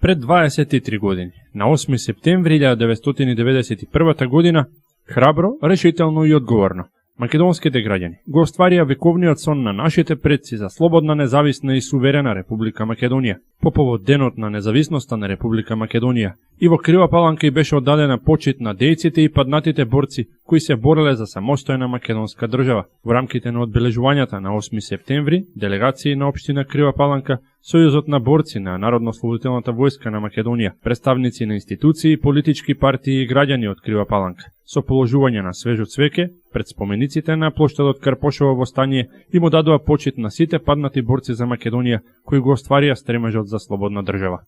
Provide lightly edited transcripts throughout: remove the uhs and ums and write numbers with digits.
Пред 23 години, на 8 септември 1991 година, храбро, решително и одговорно, македонските граѓани го остварија вековниот сон на нашите предци за слободна, независна и суверена Република Македонија. По повод денот на независноста на Република Македонија и во Крива Паланка и беше оддадена почит на дејците и паднатите борци кои се бореле за самостојна македонска држава. Во рамките на одбележувањата на 8 септември, делегации на општина Крива Паланка, Сојузот на борци на Народно-ослободителната војска на Македонија, представници на институции, политички партии и граѓани од Крива Паланка, со положување на свежо цвеќе пред спомениците на плоштадот Карпошово востание и му дадоа почит на сите паднати борци за Македонија кои го остварија стремежот за слободна држава.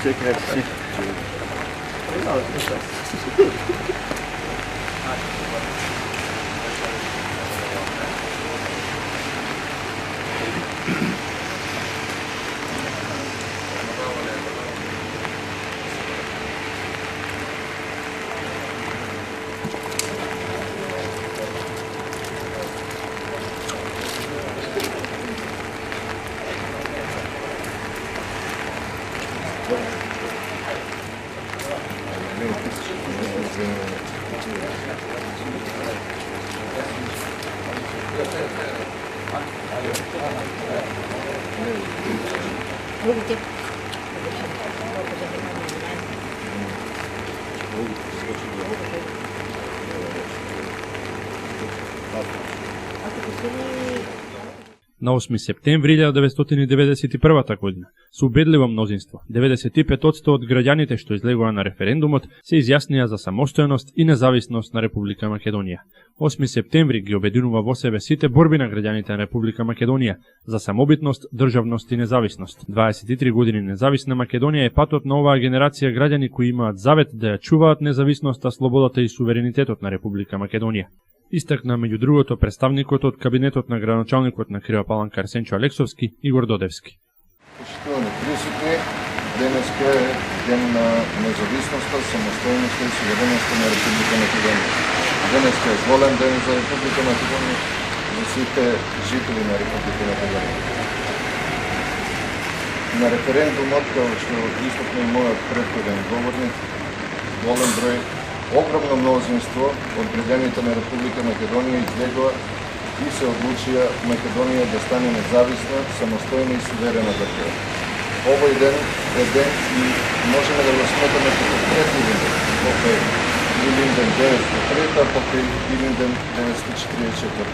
Чекай си. На 8 септември 1991 година, со убедливо мнозинство, 95% од граѓаните што излегоа на референдумот се изјаснија за самостојност и независност на Република Македонија. 8 септември ги обединува во себе сите борби на граѓаните на Република Македонија за самобитност, државност и независност. 23 години независна Македонија е патот на оваа генерација граѓани кои имаат завет да ја чуваат независноста, слободата и суверенитетот на Република Македонија. Истакна меѓу другото представникот од кабинетот на градоначалникот на Крива Паланка Арсенчо Алексовски Игор Додевски. Почитувани присутни, денеска е ден на независноста, самостојноста и сувереноста на Република Македонија. Денеска е зголем ден за Република Македонија, за сите жители на Република Македонија. На референдумот, како што истакна и мојот претходен говорник, голем број, огромно мнозинство од граѓаните на Република Македонија излегоа и се одлучија Македонија да стане независна, самостојна и суверена држава. Овој ден е ден и можеме да го сметаме како предивен ден, покрај Илинден 903, покрај Илинден 944.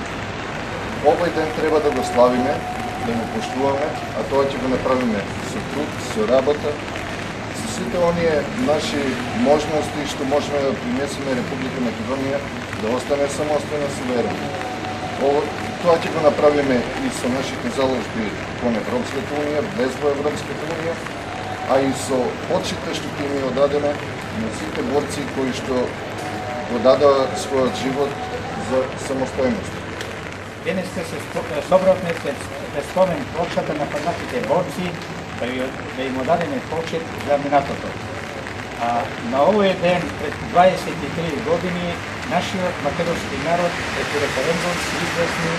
Овој ден треба да го славиме, да го поштуваме, а тоа ќе го направиме со труд, со работа, сите оние наши можности што можеме да принесеме Република Македонија да остане самостојна, суверена. Тоа ќе го направиме и со нашите заложби кон Европската унија, без во Европската унија, а и со почитта што ќе ми одадеме на сите борци кои што го дадоа својот живот за самостојност. Денеска се собравме да спомен почета на паднатите борци, да им одадеме почет за минатото. На овој ден, пред 23 години, нашиот македонски народ преку референдум се изјасни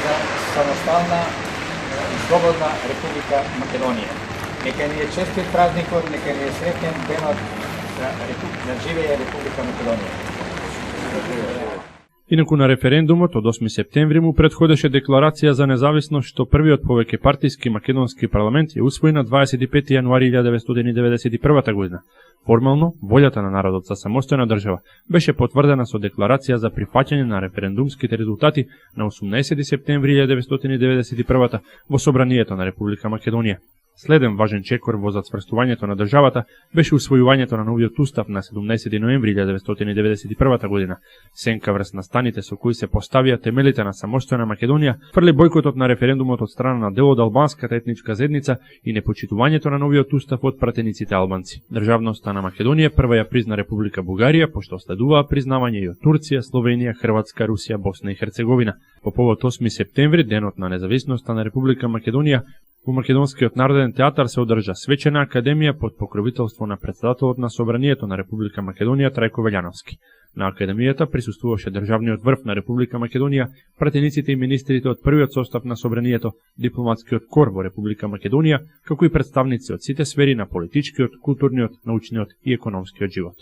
за самостална и слободна Република Македонија. Нека ни е честит празникот, нека ни е среќен денот да живее Република Македонија. Инаку на референдумот од 8 септември му претходеше декларација за независност што првиот повеќепартиски македонски парламент ја усвои на 25 јануари 1991 година. Формално, волјата на народот за самостојна држава беше потврдена со декларација за прифаќање на референдумските резултати на 18 септември 1991 во Собранието на Република Македонија. Следен важен чекор во зацврстувањето на државата беше усвојувањето на новиот устав на 17 ноември 1991 година. Сенка врз настаните со кои се поставија темелите на самостојна Македонија, фрли бојкотот на референдумот од страна на дел од албанската етничка заедница и непочитувањето на новиот устав од пратениците албанци. Државноста на Македонија прва ја призна Република Бугарија, пошто следуваа признавање и од Турција, Словенија, Хрватска, Русија, Босна и Херцеговина. По повод 8 септември, денот на независноста на Република Македонија, Во Македонскиот народен театар се одржа свечена академија под покровителство на претседателот на Собранието на Република Македонија Трајко Велјановски. На академијата присуствуваше државниот врв на Република Македонија, пратениците и министрите од првиот состав на Собранието, дипломатскиот кор во Република Македонија, како и представници од сите сфери на политичкиот, културниот, научниот и економскиот живот.